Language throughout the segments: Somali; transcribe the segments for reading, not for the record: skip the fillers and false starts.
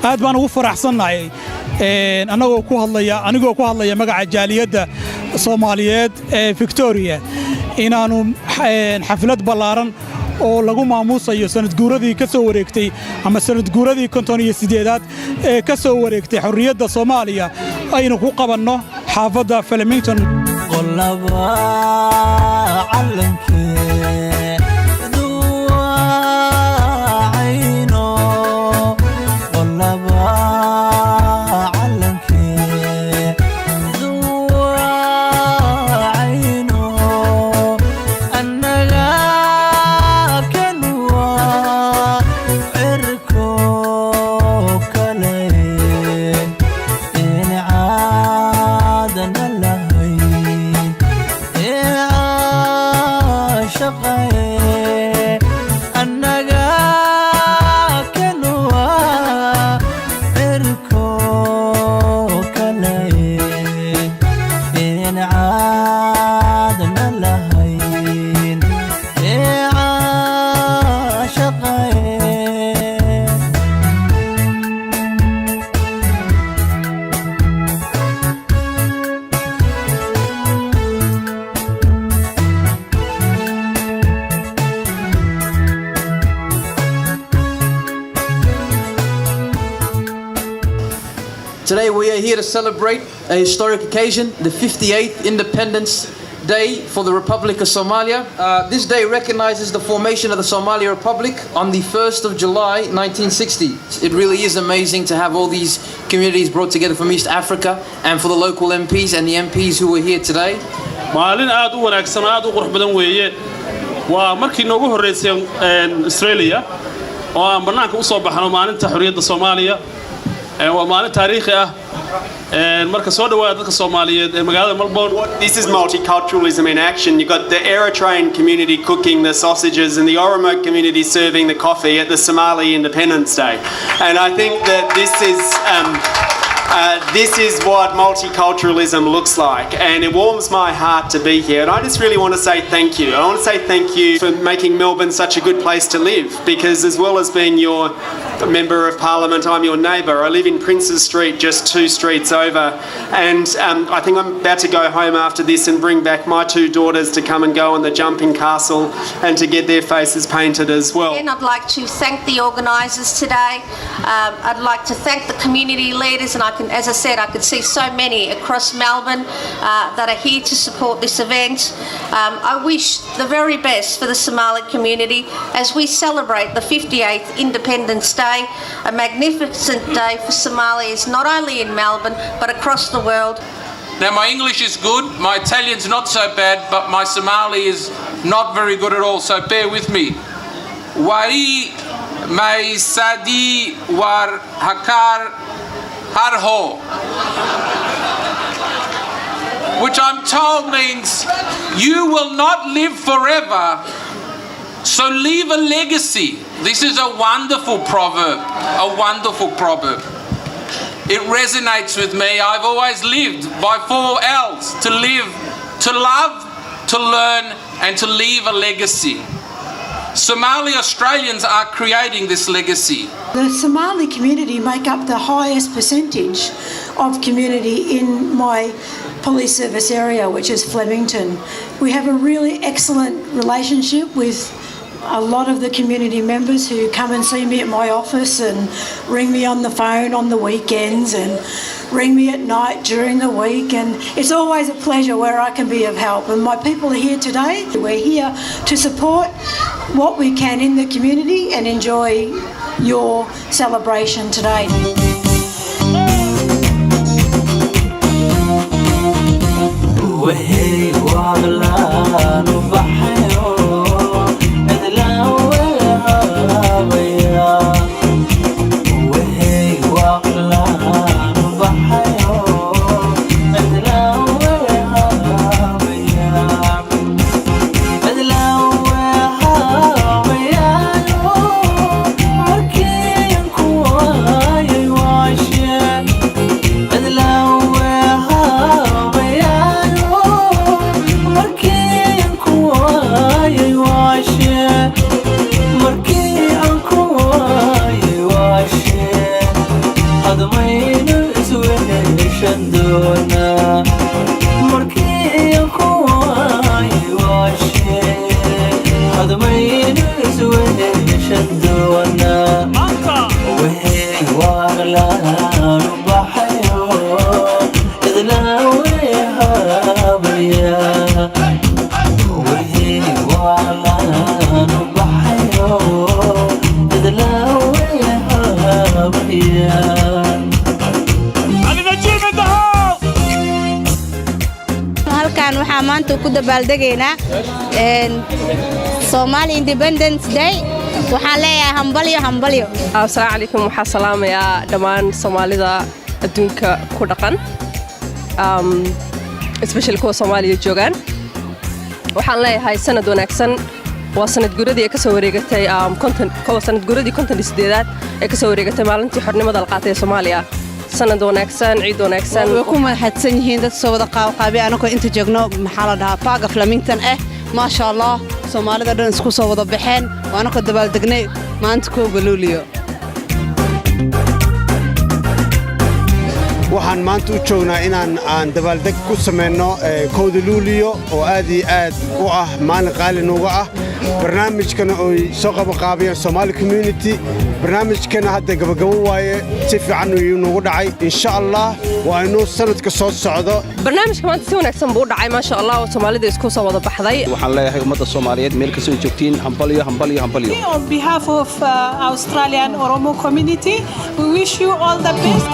aad baan ugu faraxsanahay anigoo ku hadlaya magaca jaaliyadda Soomaaliyeed ee Victoria inaanu xaflad ballaaran oo lagu maamuusayo sanad guuradii ka soo wareegtay ama sanad guuradii 58aad ee ka soo wareegtay xorriyadda Soomaaliya aynu ku qabanno xaafadda Flemington Today we are here to celebrate a historic occasion, the 58th Independence Day for the Republic of Somalia. This day recognizes the formation of the Somali Republic on the 1st of July 1960. It really is amazing to have all these communities brought together from East Africa and for the local MPs and the MPs who are here today. maalin aad u wanaagsan aad u qurux badan weeye waa markii noogu horeysay Australia oo aan banaanka u soo baxno maalinta xorriyadda Soomaaliya waa maalin taariikhi ah marka soo dhawaada dadka Soomaaliyeed ee magaalada Melbourne. This is multiculturalism in action. You've got the Eritrean community cooking the sausages and the Oromo community serving the coffee at the Somali Independence Day. And I think that this is what multiculturalism looks like, and it warms my heart to be here. And I just really want to say thank you. I want to say thank you for making Melbourne such a good place to live, because as well as being your Member of Parliament, I'm your neighbour. I live in Princes Street, just 2 streets over, and I think I'm about to go home after this and bring back my 2 daughters to come and go on the jumping castle and to get their faces painted as well. And I'd like to thank the organisers today. I'd like to thank the community leaders, and as I said, I could see so many across Melbourne that are here to support this event. I wish the very best for the Somali community as we celebrate the 58th Independence Day, a magnificent day for Somalis, not only in Melbourne but across the world. Now my English is good, my Italian's not so bad, but my Somali is not very good at all, so bear with me. Wari mai sadi war hakar harho, which I'm told means you will not live forever, so leave a legacy. This is a wonderful proverb, a wonderful proverb. It resonates with me. I've always lived by 4 L's: to live, to love, to learn, and to leave a legacy. Somali Australians are creating this legacy. The Somali community make up the highest percentage of community in my police service area, which is Flemington. We have a really excellent relationship with a lot of the community members who come and see me at my office and ring me on the phone on the weekends and ring me at night during the week, and it's always a pleasure where I can be of help. And my people are here today. We're here to support what we can in the community and enjoy your celebration today. دونا مركي قواي واشي هذا ما ينسوي شدونا وهي واغلى ربحيو إذلا ويها بيا وهي واغلى ربحيو إذلا ويها بيا halkan waxaa maanta ku dabaaldegaynaa Somali Independence Day waxaan leeyahay hambalyo assalaamu calaykum waxaa salaamayaa dhammaan Soomaalida adduunka ku dhaqan especially kuwa Soomaaliya joogan waxaan leeyahay sanad wanaagsan waa sanad guuradii ay ka soo wareegatay sanad guuradii 58aad ee ka soo wareegatay maalintii xornimada la qaatay Soomaaliya sanad wanaagsan ciid wanaagsan way ku mahadsan yihiin dad soo wada qaabqaabi anagoo inta joogno maxaa la dhahaa Park Flemington ma sha Allah Soomaalida dhan isku soo wada baxeen waana ka dabaaldegnay maanta koo baluuliyo waxaan maanta u joognaa inaan dabaaldeg ku sameeyno kooda luuliyo oo aad iyo aad u ah maalin qaali nooga ah barnaamijkana oo soo qabanqaabiyeen Somali community barnaamijkana hadda gabagabo waaye si fiican uu noogu dhacay insha Allah waa inuu sanadka soo socdo barnaamijka maanta si wanaagsan buu dhacay ma sha Allah oo Soomaalida isku soo wada baxday waxaan leeyahay ummadda Soomaaliyeed meel ka soo joogtiin hambalyo On behalf of Australian Oromo community we wish you all the best.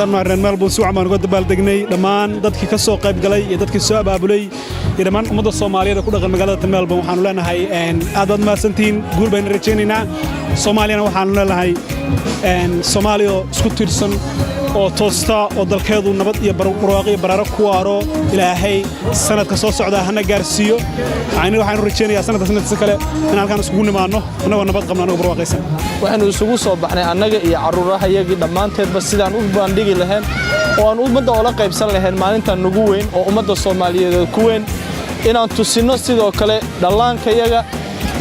mareen Melbourne si waxaan uga dabaaldegnay dhammaan dadkii ka soo qayb galay iyo dadkii soo abaabulay iyo dhammaan ummadda Soomaaliyeed ku dhaqan magaalada Melbourne waxaan leenahay aad baad maasantiin guul baan rajaynaynaa Soomaaliyana waxaan leenahay Soomaaliya isku tirsan oo toosta oo dalkeedu nabad iyo barwaaqo iyo baraaro ku waaro ilaahay sanadka soo socda hana gaarsiiyo waxaan rajaynayaa sanadka kale in halkaan isku nimaano anagoo nabad qabna anagoo barwaaqaysan waxaanu isugu soo baxnay annaga iyo caruurahayagii dhammaanteedba sidaan u bandhigi lahayn oo aan ummadda oo la qaybsan lahayn maalintan ugu weyn oo ummadda Soomaaliyeed ku weyn inaan tusino sidoo kale dhallaankayaga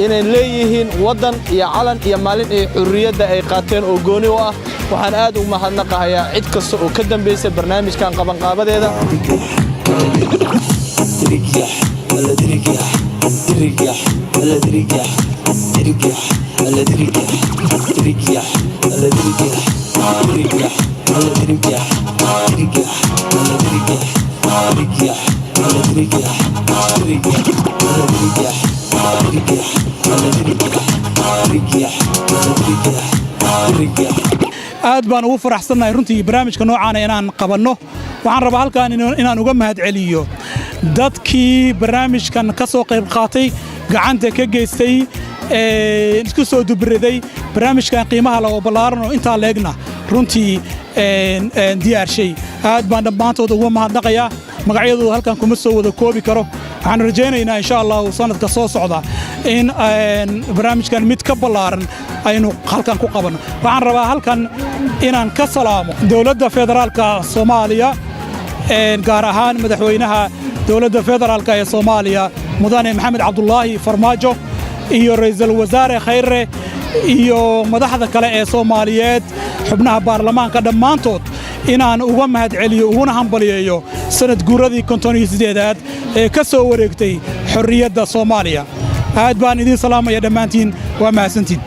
inay leeyihiin wadan iyo calan iyo maalin ay xurriyadda ay qaateen oo gooni u ah waxaan aad u mahadnaqayaa cid kasta oo ka dambeysay barnaamijkan qabanqaabadeeda aad baan ugu faraxsanahay runtii barnaamijka noocan inaan qabanno waxaan rabaa halkaan inaan uga mahadceliyo dadkii barnaamijkan ka soo qayb qaatay gacanta ka geystay isku soo dubriday barnaamijkan qiimaha leh oo ballaaran oo inta leegna runtii diyaarshay aad baan dhammaantood uga mahadnaqayaa magacyadooda halkan kuma soo wada koobi karo waxaan rajaynaynaa insha Allah sanadka soo socda in barnaamijkan mid ka ballaaran aynu halkan ku qabanno waxaan rabaa halkan inaan ka salaamo dawladda federaalka Soomaaliya gaar ahaan madaxweynaha dawladda federaalka ee Soomaaliya mudane Maxamed Cabdullaahi Farmaajo iyo ra'iisul wasaare Khayre iyo madaxda kale ee Soomaaliyeed xubnaha baarlamaanka dhammaantood inaan uga mahadceliyo uguna hambaliyeeyo sanad guuradii 58aad ee ka soo wareegtay xorriyadda Soomaaliya aad baan idin salaamaya dhammaantiin waa mahadsantiin